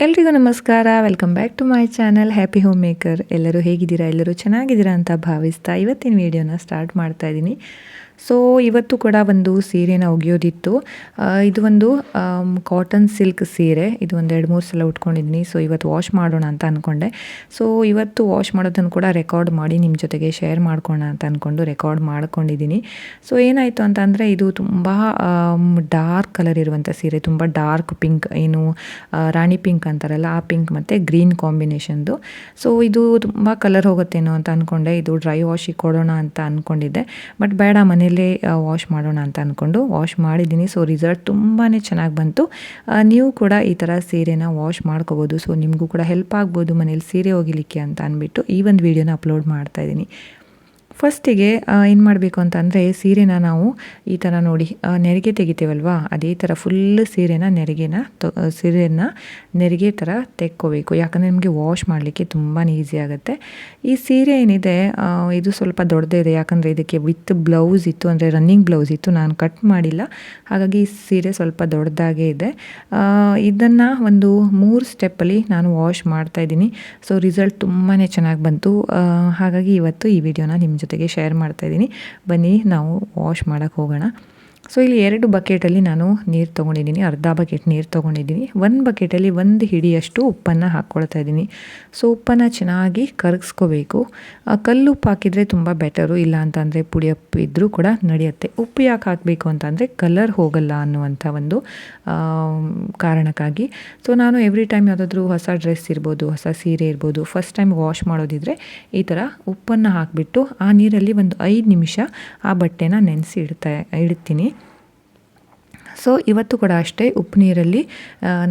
ಎಲ್ರಿಗೂ ನಮಸ್ಕಾರ. Welcome back to my channel happy home maker. ಎಲ್ಲರೂ ಹೇಗಿದ್ದೀರಾ? ಎಲ್ಲರೂ ಚೆನ್ನಾಗಿದ್ದೀರಾ ಅಂತ ಭಾವಿಸ್ತಾ ಇವತ್ತಿನ ವಿಡಿಯೋನ ಸ್ಟಾರ್ಟ್ ಮಾಡ್ತಾ ಇದ್ದೀನಿ. ಸೊ ಇವತ್ತು ಕೂಡ ಒಂದು ಸೀರೆನ ಒಗೆಯೋದಿತ್ತು. ಇದು ಒಂದು ಕಾಟನ್ ಸಿಲ್ಕ್ ಸೀರೆ. ಇದು ಒಂದು 2-3 ಸಲ ಉಟ್ಕೊಂಡಿದ್ದೀನಿ. ಸೊ ಇವತ್ತು ವಾಶ್ ಮಾಡೋಣ ಅಂತ ಅಂದ್ಕೊಂಡೆ. ಸೊ ಇವತ್ತು ವಾಶ್ ಮಾಡೋದನ್ನು ಕೂಡ ರೆಕಾರ್ಡ್ ಮಾಡಿ ನಿಮ್ಮ ಜೊತೆಗೆ ಶೇರ್ ಮಾಡ್ಕೊಳ್ಳೋಣ ಅಂತ ಅಂದ್ಕೊಂಡು ರೆಕಾರ್ಡ್ ಮಾಡ್ಕೊಂಡಿದ್ದೀನಿ. ಸೊ ಏನಾಯಿತು ಅಂತಂದರೆ ಇದು ತುಂಬ ಡಾರ್ಕ್ ಕಲರ್ ಇರುವಂಥ ಸೀರೆ, ತುಂಬ ಡಾರ್ಕ್ ಪಿಂಕ್, ಏನು ರಾಣಿ ಪಿಂಕ್ ಅಂತಾರಲ್ಲ ಆ ಪಿಂಕ್ ಮತ್ತು ಗ್ರೀನ್ ಕಾಂಬಿನೇಷನ್ದು. ಸೊ ಇದು ತುಂಬ ಕಲರ್ ಹೋಗುತ್ತೇನೋ ಅಂತ ಅಂದ್ಕೊಂಡೆ. ಇದು ಡ್ರೈ ವಾಶಿಗೆ ಕೊಡೋಣ ಅಂತ ಅಂದ್ಕೊಂಡಿದ್ದೆ, ಬಟ್ ಬೇಡ ಮನೇಲಿ ವಾಶ್ ಮಾಡೋಣ ಅಂತ ಅಂದ್ಕೊಂಡು ವಾಶ್ ಮಾಡಿದ್ದೀನಿ. ಸೊ ರಿಸಲ್ಟ್ ತುಂಬಾ ಚೆನ್ನಾಗಿ ಬಂತು. ನೀವು ಕೂಡ ಈ ಥರ ಸೀರೆನ ವಾಶ್ ಮಾಡ್ಕೋಬೋದು. ಸೊ ನಿಮಗೂ ಕೂಡ ಹೆಲ್ಪ್ ಆಗ್ಬೋದು ಮನೇಲಿ ಸೀರೆ ಒಗಿಲಿಕ್ಕೆ ಅಂತ ಅಂದ್ಬಿಟ್ಟು ಈ ಒಂದು ವಿಡಿಯೋನ ಅಪ್ಲೋಡ್ ಮಾಡ್ತಾಯಿದ್ದೀನಿ. ಫಸ್ಟಿಗೆ ಏನು ಮಾಡಬೇಕು ಅಂತಂದರೆ ಸೀರೆನ ನಾವು ಈ ಥರ ನೋಡಿ ನೆರಿಗೆ ತೆಗಿತೀವಲ್ವ, ಅದೇ ಥರ ಫುಲ್ ಸೀರೆನ ನೆರಿಗೆ ಥರ ತೆಕ್ಕೋಬೇಕು. ಯಾಕಂದರೆ ನಿಮಗೆ ವಾಶ್ ಮಾಡಲಿಕ್ಕೆ ತುಂಬಾ ಈಸಿ ಆಗುತ್ತೆ. ಈ ಸೀರೆ ಏನಿದೆ ಇದು ಸ್ವಲ್ಪ ದೊಡ್ಡದೇ ಇದೆ, ಯಾಕಂದರೆ ಇದಕ್ಕೆ ವಿತ್ ಬ್ಲೌಸ್ ಇತ್ತು, ಅಂದರೆ ರನ್ನಿಂಗ್ ಬ್ಲೌಸ್ ಇತ್ತು, ನಾನು ಕಟ್ ಮಾಡಿಲ್ಲ. ಹಾಗಾಗಿ ಈ ಸೀರೆ ಸ್ವಲ್ಪ ದೊಡ್ಡದಾಗೇ ಇದೆ. ಇದನ್ನು ಒಂದು 3 ಸ್ಟೆಪ್ಪಲ್ಲಿ ನಾನು ವಾಶ್ ಮಾಡ್ತಾಯಿದ್ದೀನಿ. ಸೊ ರಿಸಲ್ಟ್ ತುಂಬಾ ಚೆನ್ನಾಗಿ ಬಂತು. ಹಾಗಾಗಿ ಇವತ್ತು ಈ ವಿಡಿಯೋನ ನಿಮ್ಮ ಜೊತೆಗೆ ಶೇರ್ ಮಾಡ್ತಾಯಿದ್ದೀನಿ. ಬನ್ನಿ ನಾವು ವಾಶ್ ಮಾಡೋಕ್ಕೆ ಹೋಗೋಣ. ಸೊ ಇಲ್ಲಿ 2 ಬಕೆಟಲ್ಲಿ ನಾನು ನೀರು ತೊಗೊಂಡಿದ್ದೀನಿ, ಅರ್ಧ ಬಕೆಟ್ ನೀರು ತೊಗೊಂಡಿದ್ದೀನಿ. 1 ಬಕೆಟಲ್ಲಿ 1 ಹಿಡಿಯಷ್ಟು ಉಪ್ಪನ್ನು ಹಾಕ್ಕೊಳ್ತಾ ಇದ್ದೀನಿ. ಸೊ ಉಪ್ಪನ್ನು ಚೆನ್ನಾಗಿ ಕರಗಿಸ್ಕೋಬೇಕು. ಕಲ್ಲುಪ್ಪು ಹಾಕಿದರೆ ತುಂಬ ಬೆಟರು, ಇಲ್ಲ ಅಂತಂದರೆ ಪುಡಿ ಉಪ್ಪು ಇದ್ದರೂ ಕೂಡ ನಡೆಯುತ್ತೆ. ಉಪ್ಪು ಯಾಕೆ ಹಾಕಬೇಕು ಅಂತಂದರೆ ಕಲರ್ ಹೋಗಲ್ಲ ಅನ್ನುವಂಥ ಒಂದು ಕಾರಣಕ್ಕಾಗಿ. ಸೊ ನಾನು ಎವ್ರಿ ಟೈಮ್ ಯಾವುದಾದ್ರೂ ಹೊಸ ಡ್ರೆಸ್ ಇರ್ಬೋದು, ಹೊಸ ಸೀರೆ ಇರ್ಬೋದು, ಫಸ್ಟ್ ಟೈಮ್ ವಾಶ್ ಮಾಡೋದಿದ್ರೆ ಈ ಥರ ಉಪ್ಪನ್ನು ಹಾಕಿಬಿಟ್ಟು ಆ ನೀರಲ್ಲಿ ಒಂದು 5 ನಿಮಿಷ ಆ ಬಟ್ಟೆನ ನೆನೆಸಿ ಇಡ್ತೀನಿ. ಸೊ ಇವತ್ತು ಕೂಡ ಅಷ್ಟೇ ಉಪ್ಪು ನೀರಲ್ಲಿ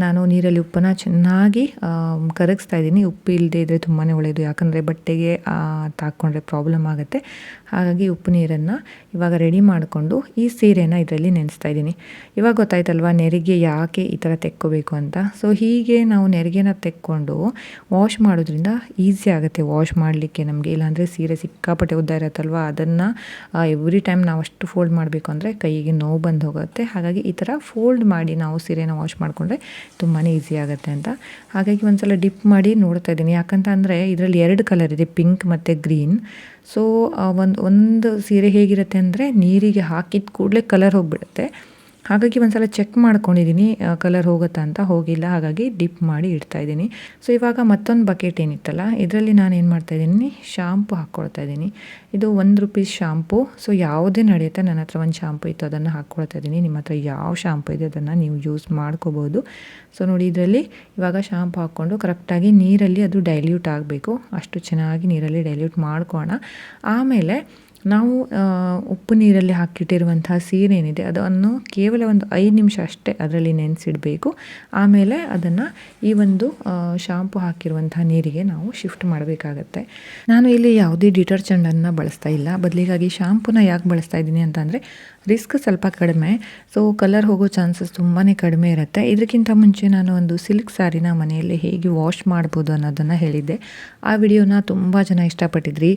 ನಾನು ಉಪ್ಪನ್ನು ಚೆನ್ನಾಗಿ ಕರಗಿಸ್ತಾ ಇದ್ದೀನಿ. ಉಪ್ಪು ಇಲ್ಲದೆ ಇದ್ದರೆ ತುಂಬಾ ಒಳ್ಳೆಯದು, ಯಾಕಂದರೆ ಬಟ್ಟೆಗೆ ತಾಕ್ಕೊಂಡ್ರೆ ಪ್ರಾಬ್ಲಮ್ ಆಗುತ್ತೆ. ಹಾಗಾಗಿ ಉಪ್ಪು ನೀರನ್ನು ಇವಾಗ ರೆಡಿ ಮಾಡಿಕೊಂಡು ಈ ಸೀರೆನ ಇದರಲ್ಲಿ ನೆನೆಸ್ತಾ ಇದ್ದೀನಿ. ಇವಾಗ ಗೊತ್ತಾಯ್ತಲ್ವ ನೆರಿಗೆ ಯಾಕೆ ಈ ಥರ ತೆಕ್ಕೋಬೇಕು ಅಂತ. ಸೊ ಹೀಗೆ ನಾವು ನೆರಿಗೆನ ತೆಕ್ಕೊಂಡು ವಾಶ್ ಮಾಡೋದ್ರಿಂದ ಈಸಿ ಆಗುತ್ತೆ ವಾಶ್ ಮಾಡಲಿಕ್ಕೆ ನಮಗೆ. ಇಲ್ಲಾಂದರೆ ಸೀರೆ ಸಿಕ್ಕಾಪಟ್ಟೆ ಉದ್ದ ಇರುತ್ತಲ್ವ, ಅದನ್ನು ಎವ್ರಿ ಟೈಮ್ ನಾವು ಅಷ್ಟು ಫೋಲ್ಡ್ ಮಾಡಬೇಕು ಅಂದರೆ ಕೈಗೆ ನೋವು ಬಂದು ಹೋಗುತ್ತೆ. ಹಾಗಾಗಿ ಈ ಥರ ಫೋಲ್ಡ್ ಮಾಡಿ ನಾವು ಸೀರೆನ ವಾಶ್ ಮಾಡಿಕೊಂಡ್ರೆ ತುಂಬಾ ಈಸಿ ಆಗುತ್ತೆ ಅಂತ. ಹಾಗಾಗಿ ಒಂದು ಸಲ ಡಿಪ್ ಮಾಡಿ ನೋಡ್ತಾ ಇದ್ದೀನಿ. ಯಾಕಂತ ಅಂದರೆ ಇದರಲ್ಲಿ 2 ಕಲರ್ ಇದೆ, ಪಿಂಕ್ ಮತ್ತು ಗ್ರೀನ್. ಸೊ ಒಂದು ಸೀರೆ ಹೇಗಿರುತ್ತೆ ಅಂದರೆ ನೀರಿಗೆ ಹಾಕಿದ ಕೂಡಲೇ ಕಲರ್ ಹೋಗಿಬಿಡುತ್ತೆ. ಹಾಗಾಗಿ ಒಂದು ಸಲ ಚೆಕ್ ಮಾಡ್ಕೊಂಡಿದ್ದೀನಿ ಕಲರ್ ಹೋಗುತ್ತಾ ಅಂತ. ಹೋಗಿಲ್ಲ, ಹಾಗಾಗಿ ಡಿಪ್ ಮಾಡಿ ಇಡ್ತಾಯಿದ್ದೀನಿ. ಸೊ ಇವಾಗ ಮತ್ತೊಂದು ಬಕೆಟ್ ಏನಿತ್ತಲ್ಲ ಇದರಲ್ಲಿ ನಾನು ಏನು ಮಾಡ್ತಾಯಿದ್ದೀನಿ, ಶಾಂಪು ಹಾಕ್ಕೊಳ್ತಾ ಇದ್ದೀನಿ. ಇದು ₹1 ಶಾಂಪು. ಸೊ ಯಾವುದೇ ನಡೆಯುತ್ತೆ, ನನ್ನ ಹತ್ರ ಒಂದು ಶಾಂಪು ಇತ್ತು ಅದನ್ನು ಹಾಕ್ಕೊಳ್ತಾ ಇದ್ದೀನಿ. ನಿಮ್ಮ ಹತ್ರ ಯಾವ ಶಾಂಪು ಇದೆ ಅದನ್ನು ನೀವು ಯೂಸ್ ಮಾಡ್ಕೋಬೋದು. ಸೊ ನೋಡಿ ಇದರಲ್ಲಿ ಇವಾಗ ಶಾಂಪು ಹಾಕ್ಕೊಂಡು ಕರೆಕ್ಟಾಗಿ ನೀರಲ್ಲಿ ಅದು ಡೈಲ್ಯೂಟ್ ಆಗಬೇಕು. ಅಷ್ಟು ಚೆನ್ನಾಗಿ ನೀರಲ್ಲಿ ಡೈಲ್ಯೂಟ್ ಮಾಡ್ಕೊಳ್ಳೋಣ. ಆಮೇಲೆ ನಾವು ಉಪ್ಪು ನೀರಲ್ಲಿ ಹಾಕಿಟ್ಟಿರುವಂತಹ ಸೀರೆ ಏನಿದೆ ಅದನ್ನು ಕೇವಲ ಒಂದು 5 ನಿಮಿಷ ಅಷ್ಟೇ ಅದರಲ್ಲಿ ನೆನೆಸಿಡಬೇಕು. ಆಮೇಲೆ ಅದನ್ನು ಈ ಒಂದು ಶಾಂಪು ಹಾಕಿರುವಂತಹ ನೀರಿಗೆ ನಾವು ಶಿಫ್ಟ್ ಮಾಡಬೇಕಾಗತ್ತೆ. ನಾನು ಇಲ್ಲಿ ಯಾವುದೇ ಡಿಟರ್ಜೆಂಟನ್ನು ಬಳಸ್ತಾ ಇಲ್ಲ, ಬದಲಿಗಾಗಿ ಶಾಂಪೂನ ಯಾಕೆ ಬಳಸ್ತಾ ಇದ್ದೀನಿ ಅಂತಂದರೆ ರಿಸ್ಕ್ ಸ್ವಲ್ಪ ಕಡಿಮೆ. ಸೊ ಕಲರ್ ಹೋಗೋ ಚಾನ್ಸಸ್ ತುಂಬಾ ಕಡಿಮೆ ಇರುತ್ತೆ. ಇದಕ್ಕಿಂತ ಮುಂಚೆ ನಾನು ಒಂದು ಸಿಲ್ಕ್ ಸ್ಯಾರಿನ ಮನೆಯಲ್ಲಿ ಹೇಗೆ ವಾಶ್ ಮಾಡ್ಬೋದು ಅನ್ನೋದನ್ನು ಹೇಳಿದ್ದೆ. ಆ ವಿಡಿಯೋನ ತುಂಬ ಜನ ಇಷ್ಟಪಟ್ಟಿದ್ರಿ,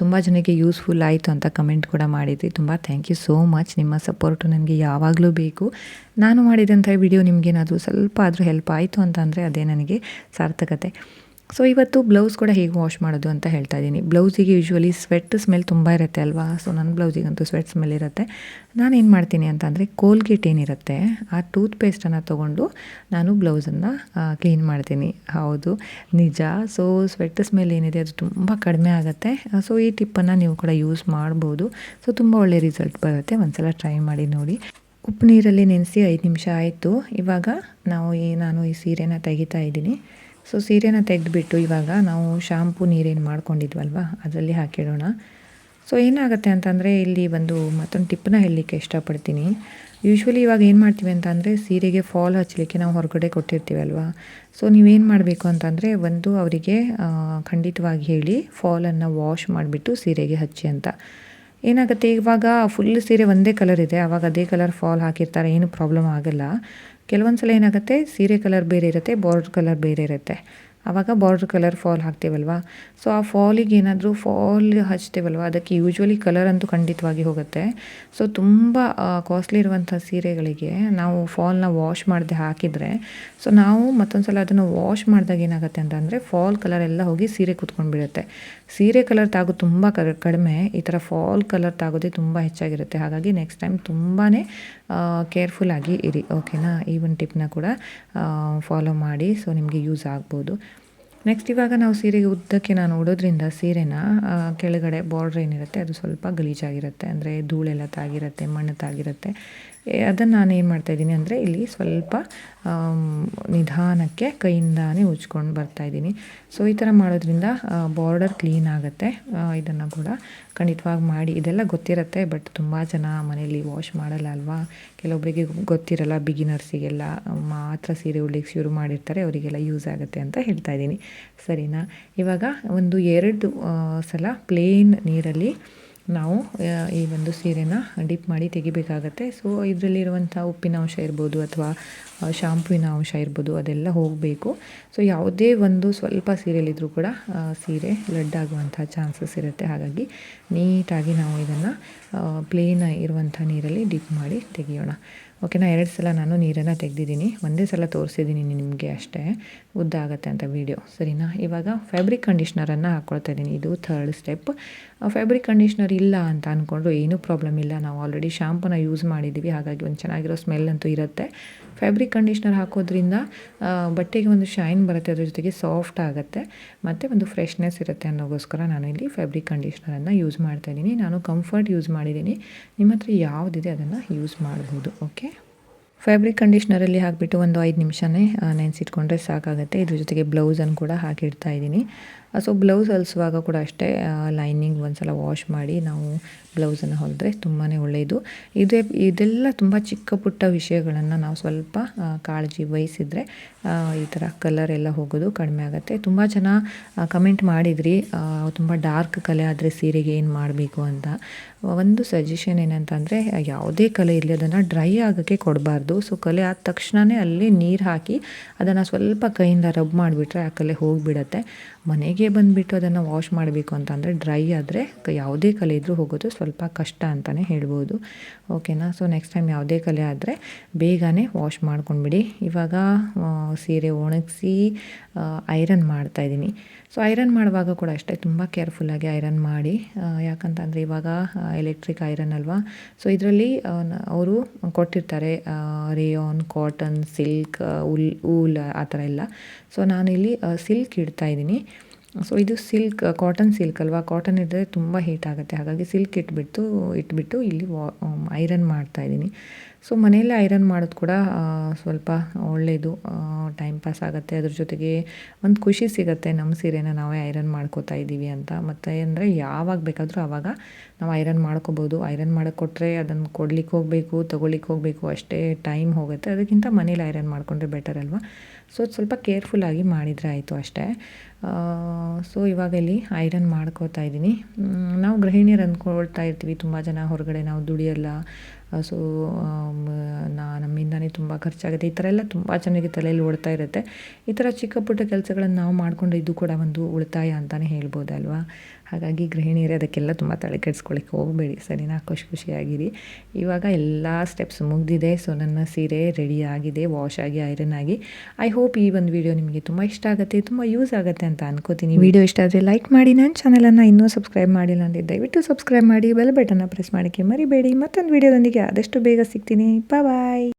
ತುಂಬ ಜನಕ್ಕೆ ಯೂಸ್ಫುಲ್ ಆಯಿತು ಅಂತ ಕಮೆಂಟ್ ಕೂಡ ಮಾಡಿದ್ರಿ. ತುಂಬ ಥ್ಯಾಂಕ್ ಯು ಸೋ ಮಚ್. ನಿಮ್ಮ ಸಪೋರ್ಟು ನನಗೆ ಯಾವಾಗಲೂ ಬೇಕು. ನಾನು ಮಾಡಿದಂಥ ವಿಡಿಯೋ ನಿಮಗೇನಾದರೂ ಸ್ವಲ್ಪ ಆದರೂ ಹೆಲ್ಪ್ ಆಯಿತು ಅಂತಂದರೆ ಅದೇ ನನಗೆ ಸಾರ್ಥಕತೆ. ಸೊ ಇವತ್ತು ಬ್ಲೌಸ್ ಕೂಡ ಹೇಗೆ ವಾಶ್ ಮಾಡೋದು ಅಂತ ಹೇಳ್ತಾ ಇದ್ದೀನಿ. ಬ್ಲೌಸಿಗೆ ಯೂಶ್ವಲಿ ಸ್ವೆಟ್ ಸ್ಮೆಲ್ ತುಂಬ ಇರುತ್ತೆ ಅಲ್ವಾ. ಸೊ ನನ್ನ ಬ್ಲೌಸಿಗಂತೂ ಸ್ವೆಟ್ ಸ್ಮೆಲ್ ಇರುತ್ತೆ. ನಾನೇನು ಮಾಡ್ತೀನಿ ಅಂತಂದರೆ ಕೋಲ್ಗೇಟ್ ಏನಿರುತ್ತೆ ಆ ಟೂತ್ ಪೇಸ್ಟನ್ನು ತೊಗೊಂಡು ನಾನು ಬ್ಲೌಸನ್ನು ಕ್ಲೀನ್ ಮಾಡ್ತೀನಿ. ಹೌದು, ನಿಜ. ಸೊ ಸ್ವೆಟ್ ಸ್ಮೆಲ್ ಏನಿದೆ ಅದು ತುಂಬ ಕಡಿಮೆ ಆಗುತ್ತೆ. ಸೊ ಈ ಟಿಪ್ಪನ್ನು ನೀವು ಕೂಡ ಯೂಸ್ ಮಾಡ್ಬೋದು. ಸೊ ತುಂಬ ಒಳ್ಳೆ ರಿಸಲ್ಟ್ ಬರುತ್ತೆ. ಒಂದ್ಸಲ ಟ್ರೈ ಮಾಡಿ ನೋಡಿ. ಉಪ್ಪು ನೀರಲ್ಲಿ ನೆನೆಸಿ 5 ನಿಮಿಷ ಆಯಿತು. ಇವಾಗ ನಾನು ಈ ಸೀರೆನ ತೆಗಿತಾ ಇದ್ದೀನಿ. ಸೊ ಸೀರೆನ ತೆಗೆದುಬಿಟ್ಟು ಇವಾಗ ನಾವು ಶಾಂಪು ನೀರೇನು ಮಾಡ್ಕೊಂಡಿದ್ವಲ್ವ ಅದರಲ್ಲಿ ಹಾಕಿಡೋಣ. ಸೊ ಏನಾಗುತ್ತೆ ಅಂತಂದರೆ ಇಲ್ಲಿ ಮತ್ತೊಂದು ಟಿಪ್ಪನ್ನ ಹೇಳಲಿಕ್ಕೆ ಇಷ್ಟಪಡ್ತೀನಿ. ಯೂಶ್ವಲಿ ಇವಾಗ ಏನು ಮಾಡ್ತೀವಿ ಅಂತಂದರೆ ಸೀರೆಗೆ ಫಾಲ್ ಹಚ್ಚಲಿಕ್ಕೆ ನಾವು ಹೊರಗಡೆ ಕೊಟ್ಟಿರ್ತೀವಲ್ವ. ಸೊ ನೀವೇನು ಮಾಡಬೇಕು ಅಂತಂದರೆ ಅವರಿಗೆ ಖಂಡಿತವಾಗಿ ಹೇಳಿ ಫಾಲನ್ನು ವಾಶ್ ಮಾಡಿಬಿಟ್ಟು ಸೀರೆಗೆ ಹಚ್ಚಿ ಅಂತ. ಏನಾಗುತ್ತೆ, ಇವಾಗ ಫುಲ್ ಸೀರೆ ಒಂದೇ ಕಲರ್ ಇದೆ, ಆವಾಗ ಅದೇ ಕಲರ್ ಫಾಲ್ ಹಾಕಿರ್ತಾರೆ, ಏನು ಪ್ರಾಬ್ಲಮ್ ಆಗೋಲ್ಲ. ಕೆಲವೊಂದು ಸಲ ಏನಾಗುತ್ತೆ ಸೀರೆ ಕಲರ್ ಬೇರೆ ಇರುತ್ತೆ, ಬಾರ್ಡರ್ ಕಲರ್ ಬೇರೆ ಇರುತ್ತೆ. ಆವಾಗ ಬಾರ್ಡ್ರ್ ಕಲರ್ ಫಾಲ್ ಹಾಕ್ತೀವಲ್ವ, ಸೊ ಆ ಫಾಲಿಗೆ ಏನಾದರೂ ಫಾಲ್ ಹಚ್ತೇವಲ್ವ ಅದಕ್ಕೆ ಯೂಶ್ವಲಿ ಕಲರ್ ಅಂತೂ ಖಂಡಿತವಾಗಿ ಹೋಗುತ್ತೆ. ಸೊ ತುಂಬ ಕಾಸ್ಟ್ಲಿ ಇರುವಂಥ ಸೀರೆಗಳಿಗೆ ನಾವು ಫಾಲ್ನ ವಾಶ್ ಮಾಡದೆ ಹಾಕಿದರೆ, ಸೊ ನಾವು ಮತ್ತೊಂದು ಸಲ ಅದನ್ನು ವಾಶ್ ಮಾಡಿದಾಗ ಏನಾಗುತ್ತೆ ಅಂತಂದರೆ ಫಾಲ್ ಕಲರ್ ಎಲ್ಲ ಹೋಗಿ ಸೀರೆ ಕೂತ್ಕೊಂಡು ಬಿಡುತ್ತೆ. ಸೀರೆ ಕಲರ್ ತಾಗೋದು ತುಂಬ ಕಡಿಮೆ, ಈ ಥರ ಫಾಲ್ ಕಲರ್ ತಾಗೋದೇ ತುಂಬ ಹೆಚ್ಚಾಗಿರುತ್ತೆ. ಹಾಗಾಗಿ ನೆಕ್ಸ್ಟ್ ಟೈಮ್ ತುಂಬಾ ಕೇರ್ಫುಲ್ಲಾಗಿ ಇರಿ, ಓಕೆನಾ. ಈ ಒಂದು ಟಿಪ್ನ ಕೂಡ ಫಾಲೋ ಮಾಡಿ, ಸೊ ನಿಮಗೆ ಯೂಸ್ ಆಗ್ಬೋದು. ನೆಕ್ಸ್ಟ್ ಇವಾಗ ನಾವು ಸೀರೆಗೆ ಉದ್ದಕ್ಕೆ ನಾನು ಉಡೋದ್ರಿಂದ ಸೀರೆನ ಕೆಳಗಡೆ ಬಾರ್ಡ್ರ್ ಏನಿರುತ್ತೆ ಅದು ಸ್ವಲ್ಪ ಗಲೀಜಾಗಿರುತ್ತೆ, ಅಂದರೆ ಧೂಳೆಲ್ಲ ತಾಗಿರುತ್ತೆ, ಮಣ್ಣು ತಾಗಿರುತ್ತೆ. ಅದನ್ನು ನಾನು ಏನು ಮಾಡ್ತಾಯಿದ್ದೀನಿ ಅಂದರೆ ಇಲ್ಲಿ ಸ್ವಲ್ಪ ನಿಧಾನಕ್ಕೆ ಕೈಯಿಂದಾನೇ ಉಜ್ಕೊಂಡು ಬರ್ತಾಯಿದ್ದೀನಿ. ಸೊ ಈ ಥರ ಮಾಡೋದ್ರಿಂದ ಬಾರ್ಡರ್ ಕ್ಲೀನ್ ಆಗುತ್ತೆ. ಇದನ್ನು ಕೂಡ ಖಂಡಿತವಾಗಿ ಮಾಡಿ. ಇದೆಲ್ಲ ಗೊತ್ತಿರುತ್ತೆ, ಬಟ್ ತುಂಬ ಜನ ಮನೇಲಿ ವಾಶ್ ಮಾಡಲ್ಲ ಅಲ್ವಾ. ಕೆಲವೊಬ್ಬರಿಗೆ ಗೊತ್ತಿರಲ್ಲ, ಬಿಗಿನರ್ಸಿಗೆಲ್ಲ ಮಾತ್ರ ಸೀರೆ ಉಡ್ಲಿಕ್ಕೆ ಶುರು ಮಾಡಿರ್ತಾರೆ, ಅವರಿಗೆಲ್ಲ ಯೂಸ್ ಆಗುತ್ತೆ ಅಂತ ಹೇಳ್ತಾ ಇದ್ದೀನಿ, ಸರಿನಾ. ಇವಾಗ ಒಂದು 2 ಸಲ ಪ್ಲೇನ್ ನೀರಲ್ಲಿ ನಾವು ಈ ಒಂದು ಸೀರೆನ ಡಿಪ್ ಮಾಡಿ ತೆಗಿಬೇಕಾಗತ್ತೆ. ಸೊ ಇದರಲ್ಲಿರುವಂಥ ಉಪ್ಪಿನ ಅಂಶ ಇರ್ಬೋದು ಅಥವಾ ಶಾಂಪುವಿನ ಅಂಶ ಇರ್ಬೋದು, ಅದೆಲ್ಲ ಹೋಗಬೇಕು. ಸೊ ಯಾವುದೇ ಒಂದು ಸ್ವಲ್ಪ ಸೀರೆಯಲ್ಲಿದ್ದರೂ ಕೂಡ ಸೀರೆ ಲಡ್ ಆಗುವಂಥ ಚಾನ್ಸಸ್ ಇರುತ್ತೆ. ಹಾಗಾಗಿ ನೀಟಾಗಿ ನಾವು ಇದನ್ನು ಪ್ಲೇನ್ ಇರುವಂಥ ನೀರಲ್ಲಿ ಡಿಪ್ ಮಾಡಿ ತೆಗಿಯೋಣ, ಓಕೆನಾ. 2 ಸಲ ನಾನು ನೀರನ್ನು ತೆಗೆದಿದ್ದೀನಿ, ಒಂದೇ ಸಲ ತೋರಿಸಿದ್ದೀನಿ ನಿಮಗೆ ಅಷ್ಟೇ, ಉದ್ದ ಆಗುತ್ತೆ ಅಂತ ವೀಡಿಯೋ, ಸರಿನಾ. ಇವಾಗ ಫ್ಯಾಬ್ರಿಕ್ ಕಂಡೀಷ್ನರನ್ನು ಹಾಕ್ಕೊಳ್ತಾ ಇದ್ದೀನಿ, ಇದು 3rd ಸ್ಟೆಪ್. ಫ್ಯಾಬ್ರಿಕ್ ಕಂಡೀಷ್ನರ್ ಇಲ್ಲ ಅಂತ ಅಂದ್ಕೊಂಡ್ರು ಏನೂ ಪ್ರಾಬ್ಲಮ್ ಇಲ್ಲ, ನಾವು ಆಲ್ರೆಡಿ ಶಾಂಪೂನ ಯೂಸ್ ಮಾಡಿದ್ದೀವಿ, ಹಾಗಾಗಿ ಒಂದು ಚೆನ್ನಾಗಿರೋ ಸ್ಮೆಲ್ ಅಂತೂ ಇರುತ್ತೆ. ಫ್ಯಾಬ್ರಿಕ್ ಕಂಡೀಷ್ನರ್ ಹಾಕೋದ್ರಿಂದ ಬಟ್ಟೆಗೆ ಒಂದು ಶೈನ್ ಬರುತ್ತೆ, ಅದ್ರ ಜೊತೆಗೆ ಸಾಫ್ಟ್ ಆಗುತ್ತೆ ಮತ್ತು ಒಂದು ಫ್ರೆಶ್ನೆಸ್ ಇರುತ್ತೆ ಅನ್ನೋಗೋಸ್ಕರ ನಾನು ಇಲ್ಲಿ ಫ್ಯಾಬ್ರಿಕ್ ಕಂಡೀಷ್ನರನ್ನು ಯೂಸ್ ಮಾಡ್ತಾಯಿದ್ದೀನಿ. ನಾನು ಕಂಫರ್ಟ್ ಯೂಸ್ ಮಾಡಿದ್ದೀನಿ, ನಿಮ್ಮ ಹತ್ರ ಯಾವುದಿದೆ ಅದನ್ನು ಯೂಸ್ ಮಾಡ್ಬೋದು, ಓಕೆ. ಫ್ಯಾಬ್ರಿಕ್ ಕಂಡೀಷ್ನರಲ್ಲಿ ಹಾಕಿಬಿಟ್ಟು ಒಂದು 5 ನಿಮಿಷನೇ ನೆನೆಸಿಟ್ಕೊಂಡ್ರೆ ಸಾಕಾಗುತ್ತೆ. ಇದ್ರ ಜೊತೆಗೆ ಬ್ಲೌಸನ್ನು ಕೂಡ ಹಾಕಿಡ್ತಾ ಇದ್ದೀನಿ. ಸೊ ಬ್ಲೌಸ್ ಹೊಲಿಸುವಾಗ ಕೂಡ ಅಷ್ಟೇ ಲೈನಿಂಗ್ ಒಂದು ಸಲ ವಾಶ್ ಮಾಡಿ ನಾವು ಬ್ಲೌಸನ್ನು ಹೊಲಿದ್ರೆ ತುಂಬಾ ಒಳ್ಳೆಯದು. ಇದೆಲ್ಲ ತುಂಬ ಚಿಕ್ಕ ಪುಟ್ಟ ವಿಷಯಗಳನ್ನು ನಾವು ಸ್ವಲ್ಪ ಕಾಳಜಿ ವಹಿಸಿದರೆ ಈ ಥರ ಕಲರ್ ಎಲ್ಲ ಹೋಗೋದು ಕಡಿಮೆ ಆಗುತ್ತೆ. ತುಂಬ ಜನ ಕಮೆಂಟ್ ಮಾಡಿದ್ರಿ, ತುಂಬ ಡಾರ್ಕ್ ಕಲೆ ಆದರೆ ಸೀರೆಗೆ ಏನು ಮಾಡಬೇಕು ಅಂತ. ಒಂದು ಸಜೆಷನ್ ಏನಂತಂದರೆ, ಯಾವುದೇ ಕಲೆ ಇರಲಿ ಅದನ್ನು ಡ್ರೈ ಆಗೋಕ್ಕೆ ಕೊಡಬಾರ್ದು. ಸೊ ಕಲೆ ಆದ ತಕ್ಷಣವೇ ಅಲ್ಲಿ ನೀರು ಹಾಕಿ ಅದನ್ನು ಸ್ವಲ್ಪ ಕೈಯಿಂದ ರಬ್ ಮಾಡಿಬಿಟ್ರೆ ಆ ಕಲೆ ಹೋಗಿಬಿಡತ್ತೆ. ಮನೆಗೆ ಬಂದುಬಿಟ್ಟು ಅದನ್ನು ವಾಶ್ ಮಾಡಬೇಕು ಅಂತಂದರೆ ಡ್ರೈ ಆದರೆ ಯಾವುದೇ ಕಲೆ ಇದ್ದರೂ ಹೋಗೋದು ಸ್ವಲ್ಪ ಕಷ್ಟ ಅಂತಲೇ ಹೇಳ್ಬೋದು, ಓಕೆನಾ. ಸೊ ನೆಕ್ಸ್ಟ್ ಟೈಮ್ ಯಾವುದೇ ಕಲೆ ಆದರೆ ಬೇಗನೆ ವಾಶ್ ಮಾಡ್ಕೊಂಡ್ಬಿಡಿ. ಇವಾಗ ಸೀರೆ ಒಣಗಿಸಿ ಐರನ್ ಮಾಡ್ತಾಯಿದ್ದೀನಿ. ಸೊ ಐರನ್ ಮಾಡುವಾಗ ಕೂಡ ಅಷ್ಟೇ ತುಂಬ ಕೇರ್ಫುಲ್ಲಾಗಿ ಐರನ್ ಮಾಡಿ, ಯಾಕಂತಂದರೆ ಇವಾಗ ಎಲೆಕ್ಟ್ರಿಕ್ ಐರನ್ ಅಲ್ವಾ. ಸೊ ಇದರಲ್ಲಿ ಅವರು ಕೊಟ್ಟಿರ್ತಾರೆ ರೇಯಾನ್, ಕಾಟನ್, ಸಿಲ್ಕ್, ಊಲ್ ಆ ಥರ ಎಲ್ಲ. ಸೊ ನಾನಿಲ್ಲಿ ಸಿಲ್ಕ್ ಇಡ್ತಾಯಿದ್ದೀನಿ. ಸೊ ಇದು ಸಿಲ್ಕ್, ಕಾಟನ್ ಸಿಲ್ಕ್ ಅಲ್ವಾ, ಕಾಟನ್ ಇದ್ದರೆ ತುಂಬ ಹೀಟ್ ಆಗುತ್ತೆ, ಹಾಗಾಗಿ ಸಿಲ್ಕ್ ಇಟ್ಬಿಟ್ಟು ಇಲ್ಲಿ ಐರನ್ ಮಾಡ್ತಾಯಿದ್ದೀನಿ. ಸೊ ಮನೆಯಲ್ಲೇ ಐರನ್ ಮಾಡೋದು ಕೂಡ ಸ್ವಲ್ಪ ಒಳ್ಳೆಯದು, ಟೈಮ್ ಪಾಸ್ ಆಗುತ್ತೆ, ಅದ್ರ ಜೊತೆಗೆ ಒಂದು ಖುಷಿ ಸಿಗುತ್ತೆ ನಮ್ಮ ಸೀರೆನ ನಾವೇ ಐರನ್ ಮಾಡ್ಕೋತಾ ಇದ್ದೀವಿ ಅಂತ. ಮತ್ತು ಅಂದರೆ ಯಾವಾಗ ಬೇಕಾದರೂ ಆವಾಗ ನಾವು ಐರನ್ ಮಾಡ್ಕೋಬೋದು. ಐರನ್ ಮಾಡೋಕ್ಕೆ ಕೊಟ್ಟರೆ ಅದನ್ನು ಕೊಡ್ಲಿಕ್ಕೆ ಹೋಗಬೇಕು, ತೊಗೊಳ್ಲಿಕ್ಕೆ ಹೋಗಬೇಕು, ಅಷ್ಟೇ ಟೈಮ್ ಹೋಗುತ್ತೆ. ಅದಕ್ಕಿಂತ ಮನೇಲಿ ಐರನ್ ಮಾಡಿಕೊಂಡ್ರೆ ಬೆಟರ್ ಅಲ್ವಾ. ಸೊ ಸ್ವಲ್ಪ ಕೇರ್ಫುಲ್ಲಾಗಿ ಮಾಡಿದರೆ ಆಯಿತು ಅಷ್ಟೇ. ಸೊ ಇವಾಗ ಇಲ್ಲಿ ಐರನ್ ಮಾಡ್ಕೋತಾ ಇದ್ದೀನಿ. ನಾವು ಗೃಹಿಣಿಯರು ಅಂದ್ಕೊಳ್ತಾ ಇರ್ತೀವಿ, ತುಂಬ ಜನ ಹೊರಗಡೆ ನಾವು ದುಡಿಯಲ್ಲ, ಸೊ ನಮ್ಮಿಂದನೇ ತುಂಬ ಖರ್ಚಾಗುತ್ತೆ, ಈ ಥರ ಎಲ್ಲ ತುಂಬ ಜನರಿಗೆ ತಲೆಯಲ್ಲಿ ಓಡ್ತಾ ಇರುತ್ತೆ. ಈ ಥರ ಚಿಕ್ಕ ಪುಟ್ಟ ಕೆಲಸಗಳನ್ನು ನಾವು ಮಾಡಿಕೊಂಡ್ರೆ ಇದು ಕೂಡ ಒಂದು ಉಳಿತಾಯ ಅಂತಲೇ ಹೇಳ್ಬೋದಲ್ವಾ. ಹಾಗಾಗಿ ಗೃಹಿಣಿಯರೇ ಅದಕ್ಕೆಲ್ಲ ತುಂಬ ತಲೆ ಕೆಡಿಸ್ಕೊಳ್ಳಿಕ್ಕೆ ಹೋಗಬೇಡಿ, ಸರಿನಾ. ಖುಷಿಯಾಗಿರಿ. ಇವಾಗ ಎಲ್ಲ ಸ್ಟೆಪ್ಸ್ ಮುಗಿದಿದೆ. ಸೊ ನನ್ನ ಸೀರೆ ರೆಡಿ ಆಗಿದೆ, ವಾಶ್ ಆಗಿ ಐರನ್ ಆಗಿ. ಐ ಹೋಪ್ ಈ ಒಂದು ವಿಡಿಯೋ ನಿಮಗೆ ತುಂಬ ಇಷ್ಟ ಆಗುತ್ತೆ, ತುಂಬ ಯೂಸ್ ಆಗುತ್ತೆ ಅಂತ ಅನ್ಕೋತೀನಿ. ವಿಡಿಯೋ ಇಷ್ಟ ಆದರೆ ಲೈಕ್ ಮಾಡಿ, ನನ್ನ ಚಾನಲನ್ನು ಇನ್ನೂ ಸಬ್ಸ್ಕ್ರೈಬ್ ಮಾಡಿಲ್ಲ ಅಂದರೆ ದಯವಿಟ್ಟು ಸಬ್ಸ್ಕ್ರೈಬ್ ಮಾಡಿ, ಬೆಲ್ ಬಟನ್ನ ಪ್ರೆಸ್ ಮಾಡೋಕ್ಕೆ ಮರಿಬೇಡಿ. ಮತ್ತೊಂದು ವಿಡಿಯೋದೊಂದಿಗೆ ಆದಷ್ಟು ಬೇಗ ಸಿಗ್ತೀನಿ. ಬಾಯ್.